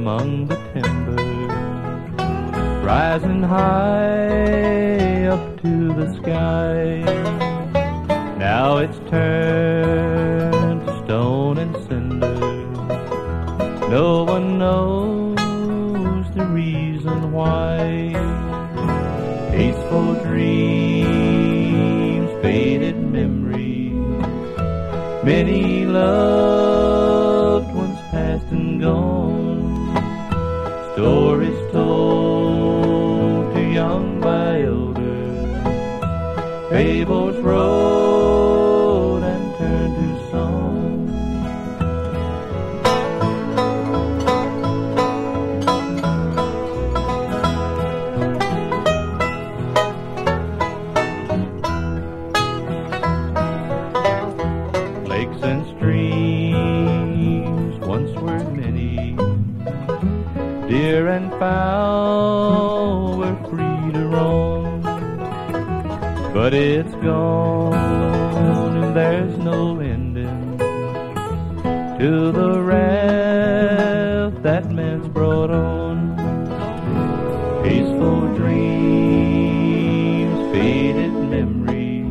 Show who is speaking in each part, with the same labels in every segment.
Speaker 1: among the timber, rising high up to the sky. Now it's turned to stone and cinder. No one knows the reason why. Peaceful dreams, faded memories, many loved ones past and gone. Stories told to young by elders, fables wrote and turned to song. Lakes and streams once were many, deer and fowl were free to roam. But it's gone and there's no ending to the wrath that man's brought on. Peaceful dreams, faded memories,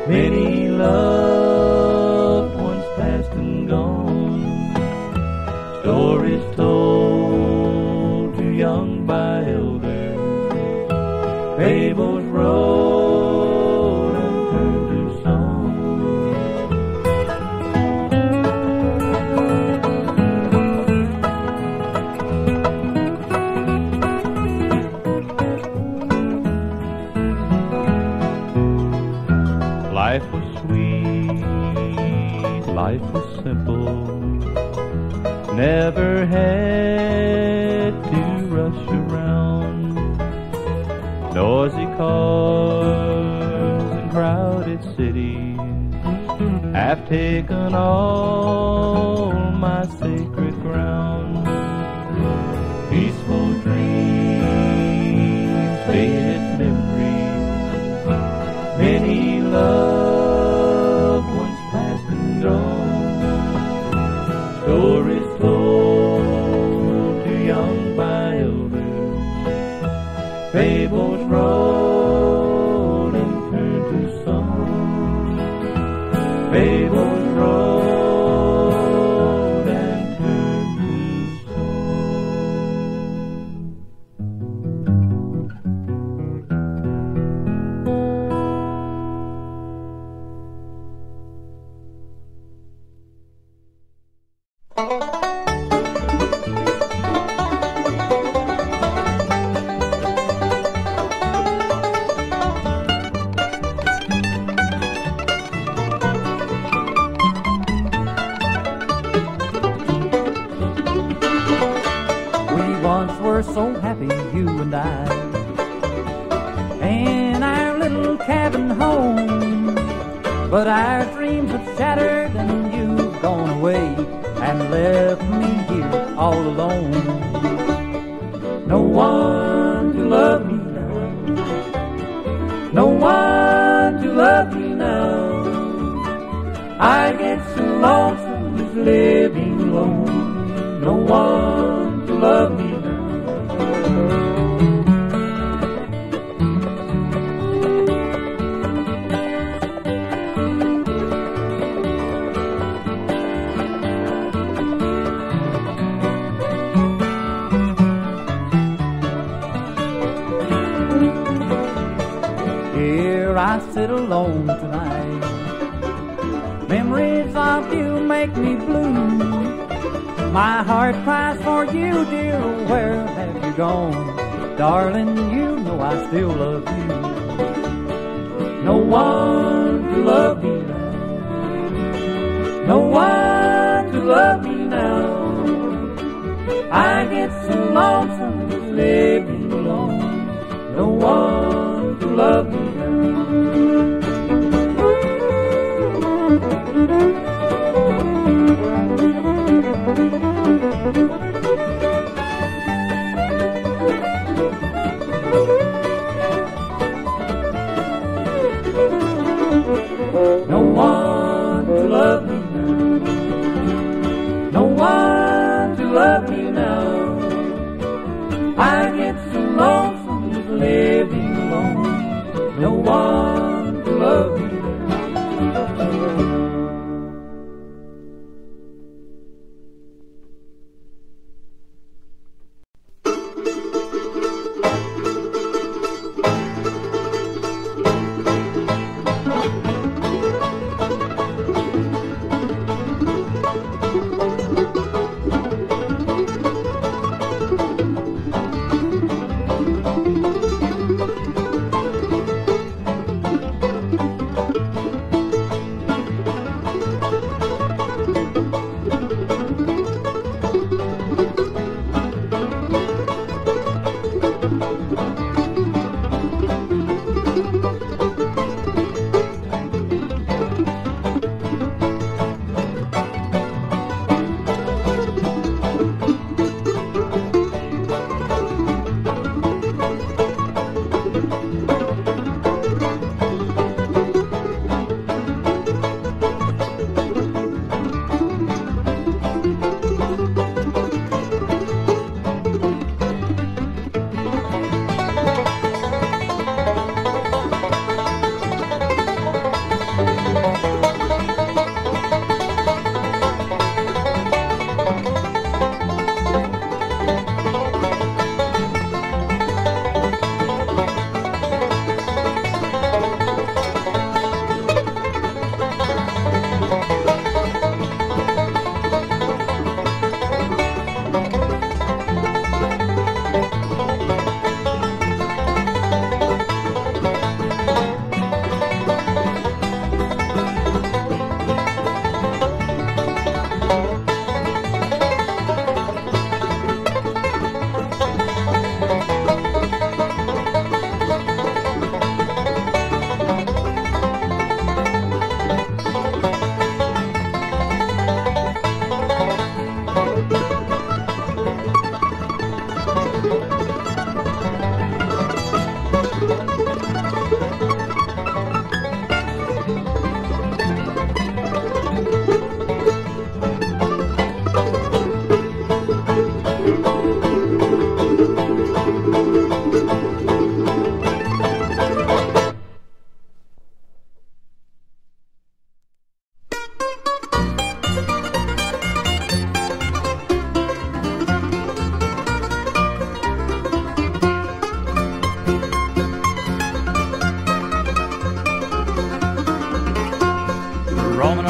Speaker 1: many loved ones past and gone. Stories told to young by elders, fables wrote and turned to song. Life was sweet, life was simple, never had to rush around. Noisy cars and crowded cities have taken all my sacred ground. Peaceful dreams, faded memories, many loved ones past and gone. Stories told to young by elders, fables wrote and turned to song. Fables wrote and turned to
Speaker 2: so happy, you and I, in our little cabin home. But our dreams have shattered and you've gone away and left me here all alone. No one to love me now, no one to love me now. I get so lonesome just living alone. No one to love me now. Here I sit alone tonight. Memories of you make me blue. My heart cries for you, dear, where have you gone? Darling, you know I still love you. No one to love me now, no one to love me now. I get so lonesome just living alone. No one to love me now. No one to love me now, no one to
Speaker 1: love me now. I get so lonesome just living alone. No one to love me.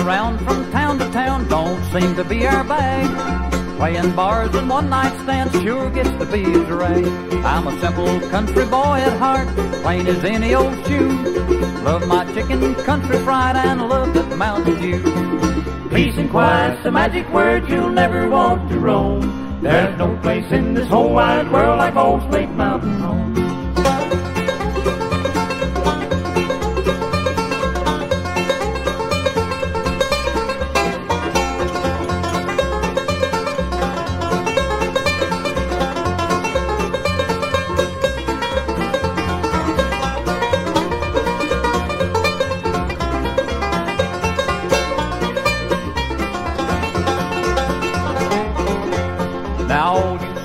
Speaker 2: Around from town to town don't seem to be our bag. Playing bars and one-night stands sure gets to be a drag. I'm a simple country boy at heart, plain as any old shoe. Love my chicken country fried and love that Mountain Dew.
Speaker 1: Peace and quiet's the magic word you'll never want to roam. There's no place in this whole wide world like old Slate Mountain home.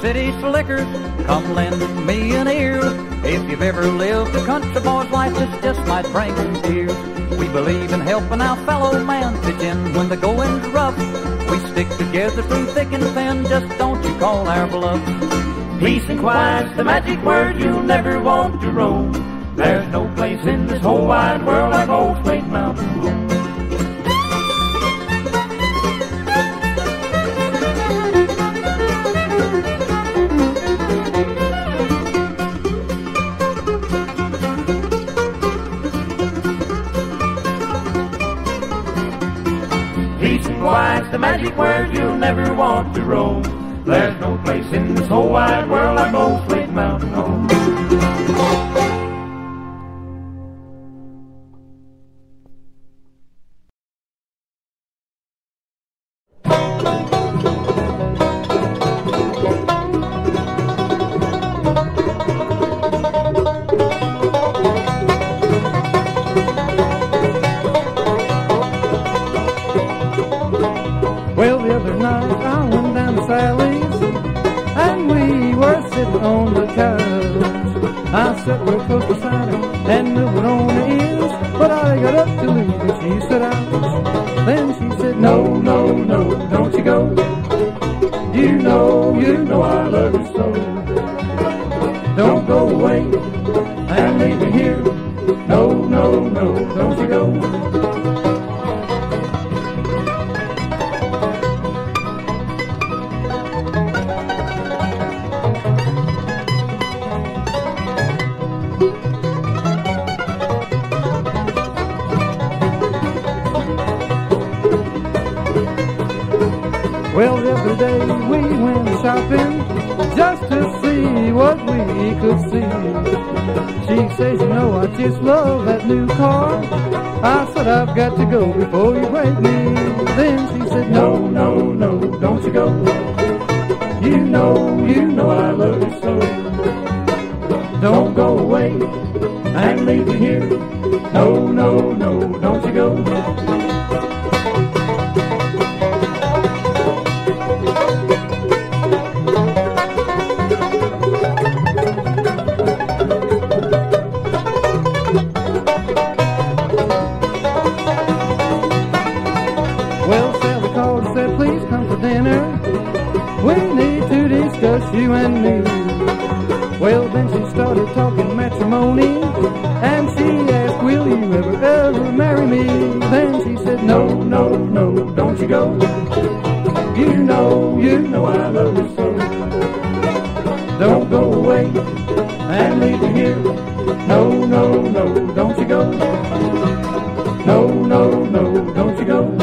Speaker 2: City slickers, come lend me an ear. If you've ever lived a country boy's life, this just might bring some tears. We believe in helping our fellow man, pitch in when the going's rough. We stick together through thick and thin, just don't you call our bluff.
Speaker 1: Peace and quiet's the magic word you'll never want to roam. There's no place in this whole wide world like old Slate Mountain home. Quiet's the magic word you'll never want to roam. There's no place in this whole wide world like old Slate Mountain home.
Speaker 3: Well, the other night I went down to Sally's
Speaker 2: on the couch. I sat real close beside her and knew what on her ears, but I got up to leave and she said ouch. Then she said, no, no, no, don't you go. You know I love you so. Don't go away and leave me here. No, no, no, don't you go. Well, the other day we went shopping just to see what we could see. She says, you know, I just love that new car. I said, I've got to go before you break me. Then she said, no, no, no, don't you go. You know I love you so. Don't go away and leave me here. No, no, no, don't you go. You and me. Well, then she started talking matrimony, and she asked, will you ever marry me? Then she said, no, no, no, don't you go. You know I love you so. Don't go away and leave me here. No, no, no, don't you go. No, no, no, don't you go.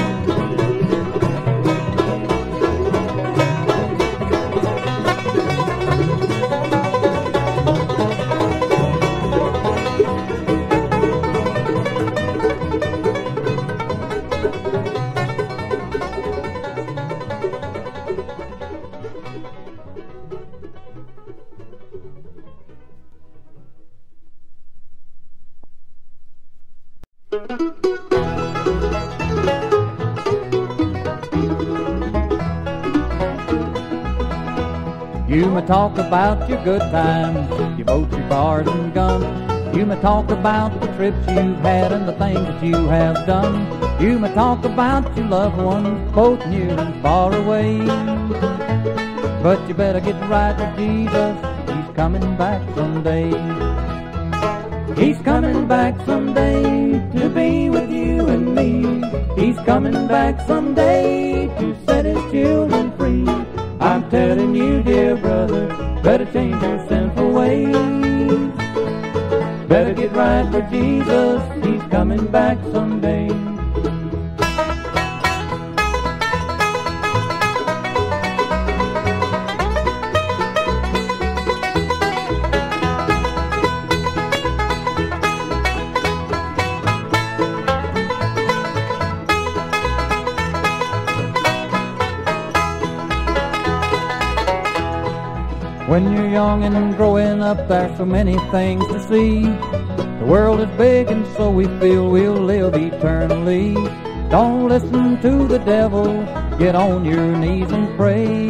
Speaker 3: You may talk about your good times, your boats, your cars and guns. You may talk about the trips you've had and the things that you have done. You may talk about your loved ones, both near and far away. But you better get right with Jesus, He's coming back someday. He's coming back someday to be with you and me. He's coming back someday to set His children free. I'm telling you, dear brother, better change your sinful ways. Better get right with Jesus, He's coming back someday. When you're young and growing up, there's so many things to see. The world is big and so we feel we'll live eternally. Don't listen to the devil, get on your knees and pray.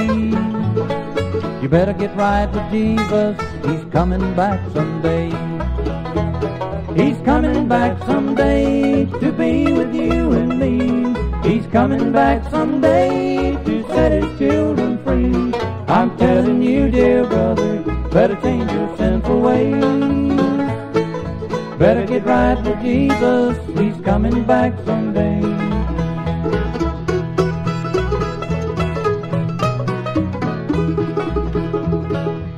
Speaker 3: You better get right with Jesus, He's coming back someday. He's coming back someday to be with you and me. He's coming back someday to set His children free. I'm telling you, dear brother, better change your sinful ways. Better get right with Jesus, He's coming back someday.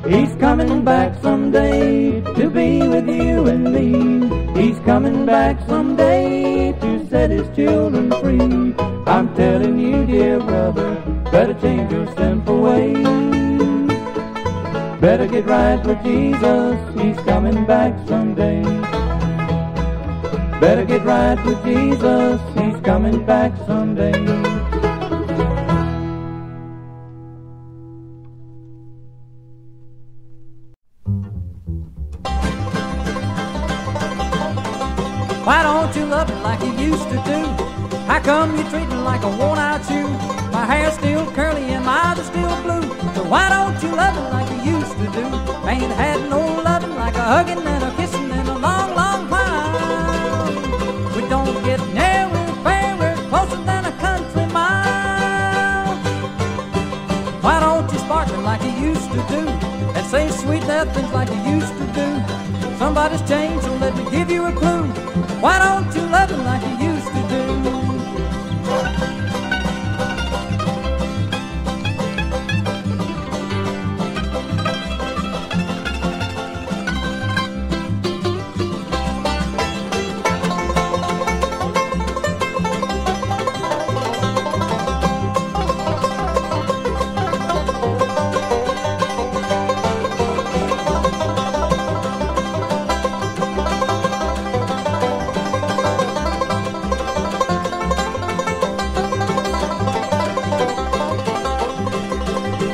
Speaker 3: He's coming back someday to be with you and me. He's coming back someday to set His children free. I'm telling you, dear brother, better change your sinful ways. Better get right with Jesus, He's coming back someday. Better get right with Jesus, He's coming back someday.
Speaker 2: Why don't you love me like you used to do? How come you treat me like a worn-out shoe? My hair's still curly and my eyes are still blue. So why don't you love me like you used to do? do. Ain't had no loving like a hugging and a kissing in a long, long while. We don't get nearer, fairer, closer than a country mile. Why don't you sparkle like you used to do, and say sweet nothings like you used to do? Somebody's changed, so let me give you a clue. Why don't you love him like you used to do?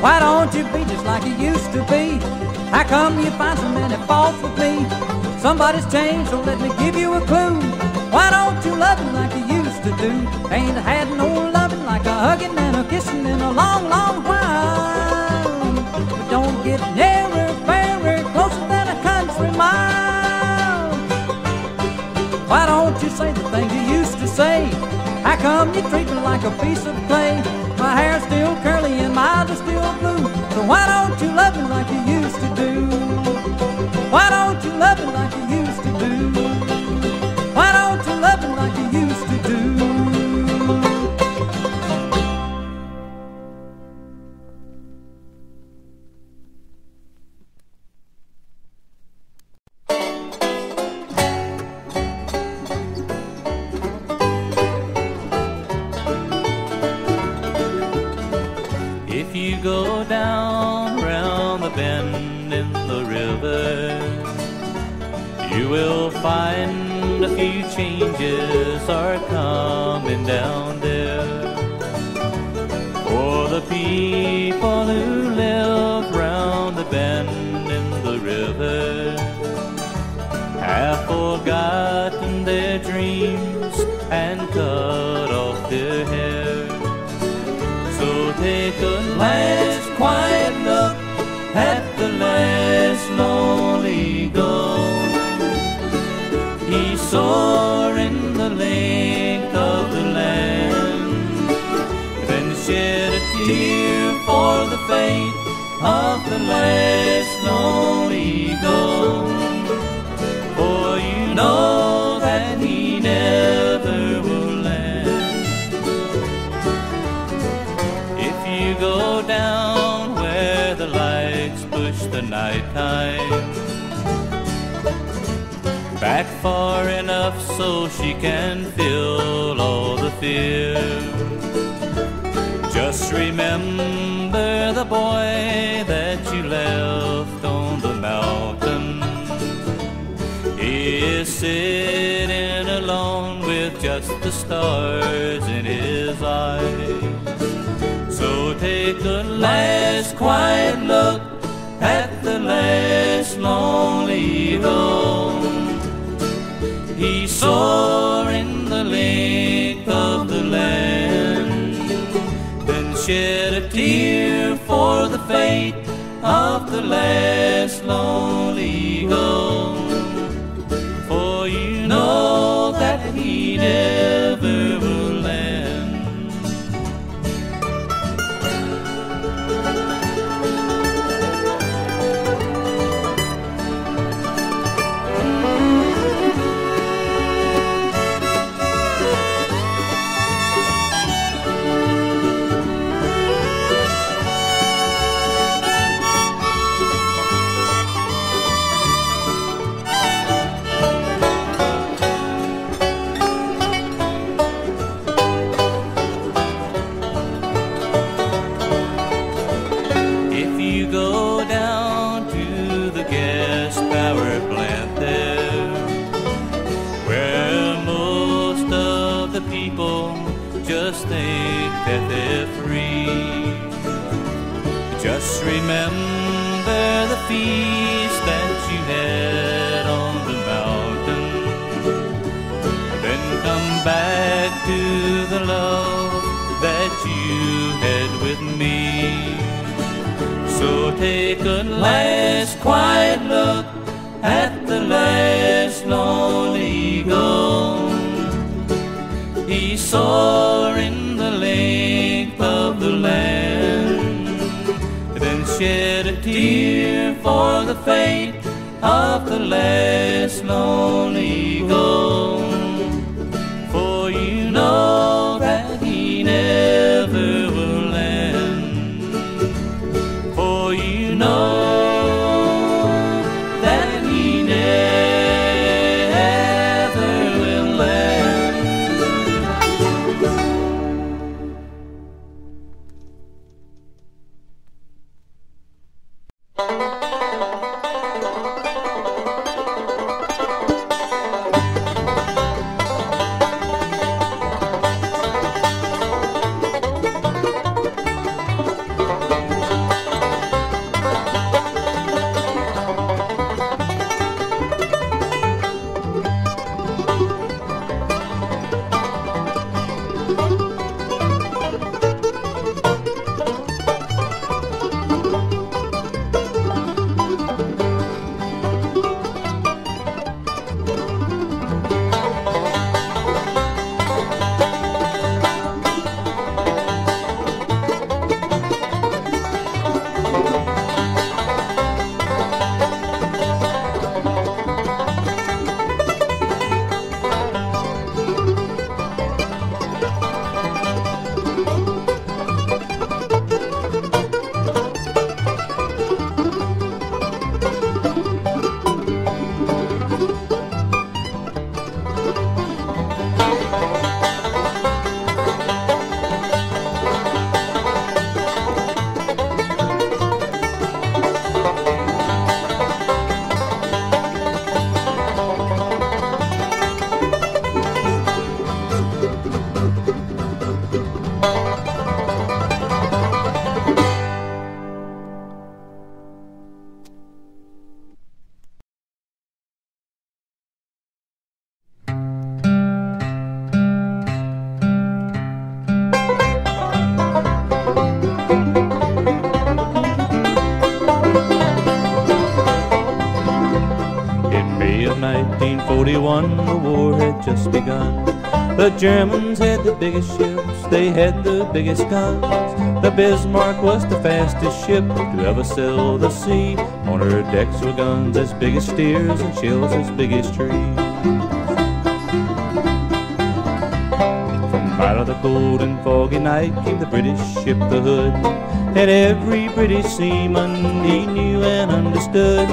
Speaker 2: Why don't you be just like you used to be? How come you find so many faults with me? Somebody's changed, so let me give you a clue. Why don't you love him like you used to do? Ain't had no loving like a hugging and a kissing in a long, long while. But don't get nearer, fairer, closer than a country mile. Why don't you say the things you used to say? How come you treat me like a piece of clay? My hair's still curly and my eyes are still blue. So why don't you love me like you used to do? Why don't you love me like you used to do? Why don't you love me like you used to do?
Speaker 4: If you go down round the bend in the river, you will find a few changes are coming down there. For the people who live round the bend in the river have forgotten their dreams and cut off their hair. So take a last quiet look at the last lonely ghost. He's soaring the length of the land, then shed a tear for the fate of the last lonely ghost. For you know that he never will land. If you go down where the lights push the nighttime back far enough so she can feel all the fear, just remember the boy that you left on the mountain. He is sitting alone with just the stars in his eyes. So take a last quiet look at the last lonely ghost. He's soaring the length of the land, then shed a tear for the fate of the last lonely ghost. For you know that he never will land. Just remember the feast that you had on the mountain, then come back to the love that you had with me. So take a last quiet look at the last lone eagle. He soared in the length of the land, then shed a tear for the fate of the last lone eagle. For you know that he never will land. For you know that he never will land. In May of 1941, the war had just begun. The Germans had the biggest ships, they had the biggest guns. The Bismark was the fastest ship to ever sail the sea. On her decks were guns as big as steers and shells as big as trees. From out of the cold and foggy night came the British ship, the Hood. And every British seaman he knew and understood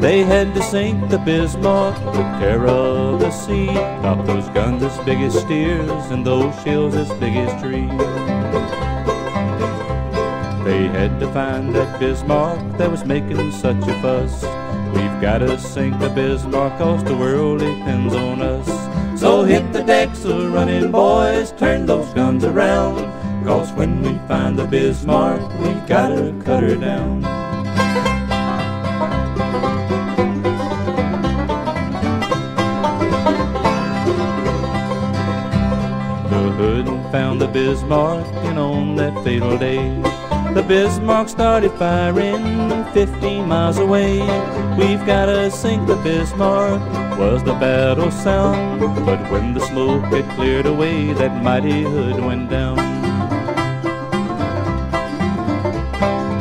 Speaker 4: they had to sink the Bismark, the terror of the sea. Drop those guns as big as steers and those shells as big as trees. They had to find that Bismark that was making such a fuss. We've got to sink the Bismark 'cause the world depends on us. So hit the decks a-running, boys, turn those guns around, 'cause when we find the Bismark, we've got to cut her down. The Hood found the Bismark, and on that fatal day, the Bismark started firing 15 miles away. We've got to sink the Bismark, was the battle sound. But when the smoke had cleared away, that mighty Hood went down.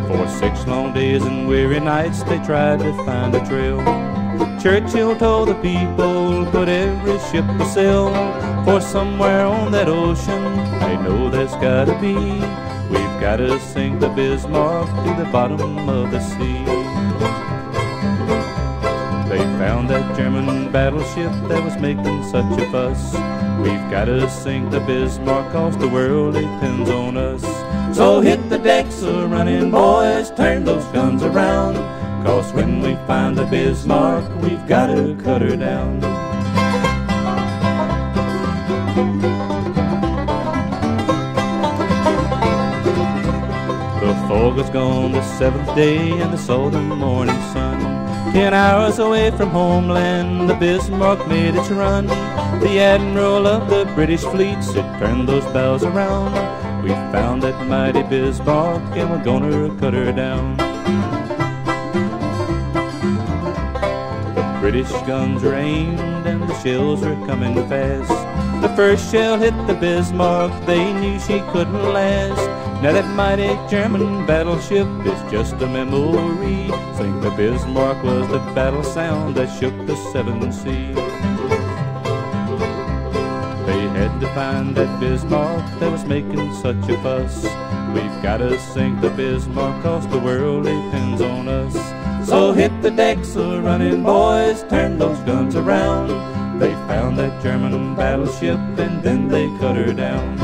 Speaker 4: For 6 long days and weary nights they tried to find a trail. Churchill told the people, put every ship to sail, for somewhere on that ocean I know there's gotta be. We've gotta sink the Bismark to the bottom of the sea. They found that German battleship that was making such a fuss. We've gotta sink the Bismark 'cause the world depends on us. So hit the decks a-running, boys, turn those guns around, 'cause when we find the Bismark, we've gotta cut her down. The fog was gone the 7th day and they saw the morning sun. 10 hours away from homeland, the Bismark made its run. The admiral of the British fleet said, turn those bows around. We found that mighty Bismark and we're gonna cut her down. British guns were aimed and the shells were coming fast. The first shell hit the Bismark, they knew she couldn't last. Now that mighty German battleship is just a memory. Sink the Bismark was the battle sound that shook the seven seas. They had to find that Bismark that was making such a fuss. We've gotta sink the Bismark 'cause the world depends on us. So hit the decks a-running, boys, turn those guns around. They found that German battleship and then they cut her down.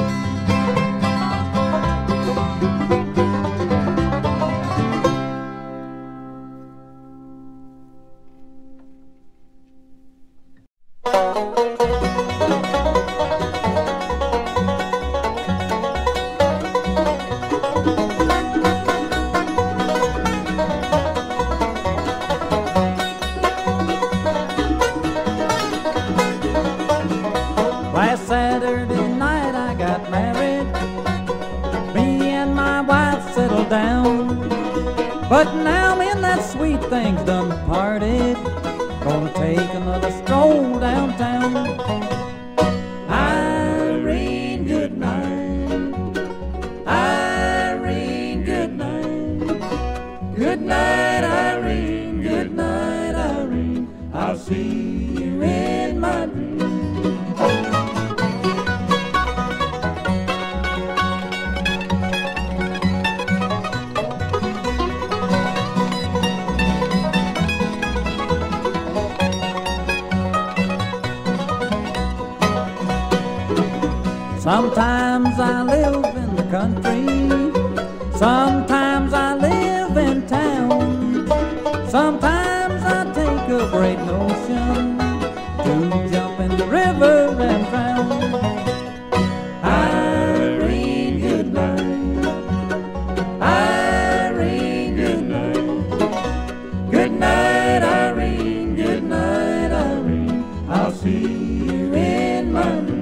Speaker 2: Last Saturday night I got married. Me and my wife settled down. But now me and that sweet thing's done parted. Gonna take another stroll downtown. Irene, good night. Irene, good night. Good night, Irene. Good night, Irene. I'll see you in my dreams. Sometimes I live in the country, sometimes I live in town. Sometimes I take a great notion to jump in the river and drown. Irene, good night. Irene, good night. Good night, Irene. Good night, Irene. I'll see you in my dreams.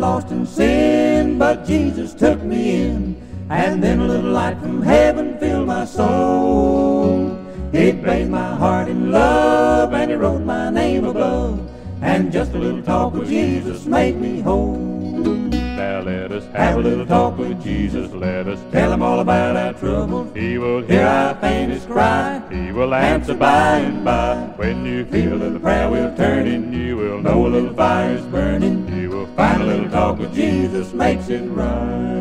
Speaker 2: Lost in sin, but Jesus took me in, and then a little light from heaven filled my soul. He bathed my heart in love, and he wrote my name above, and just a little talk with Jesus made me whole.
Speaker 4: Now let us have a little talk with Jesus. Let us tell him all about our troubles. He will hear our faintest cry. He will answer by and by. When you feel a little prayer will turn in, you will know a little fire is burning. You will find a little talk with Jesus makes it right.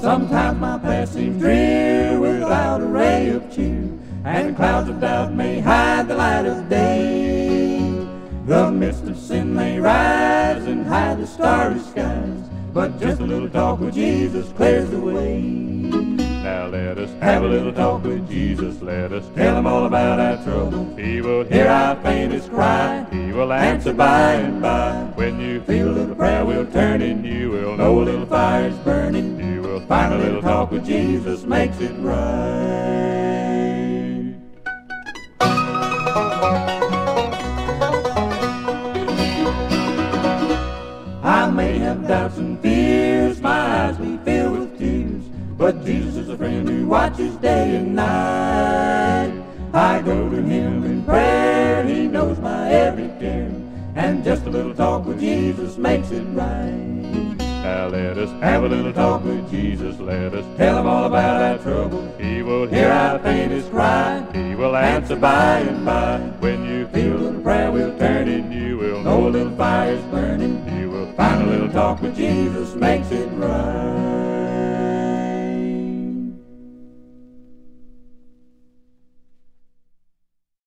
Speaker 4: Sometimes my path seems drear without a ray of cheer, and clouds of doubt may hide the light of day. The mist of sin may rise and hide the starry skies, but just a little talk with Jesus clears the way. Now let us have a little talk with Jesus. Let us tell him all about our troubles. He will hear our faintest cry. He will answer by and by. When you feel a little prayer will turn in, you will know a little fire is burning. You will find a little talk with Jesus makes it right. I may have doubts and fears, my eyes may fill with tears, but Jesus is a friend who watches day and night. I go to him in prayer, he knows my every care, and just a little talk with Jesus makes it right. Now let us have a little talk with Jesus. Let us tell him all about our troubles. He will hear our faintest cry. He will answer by and by. When you feel a little prayer will turn in, you will know a little fire is burning. You will find a little
Speaker 1: talk with Jesus makes it right.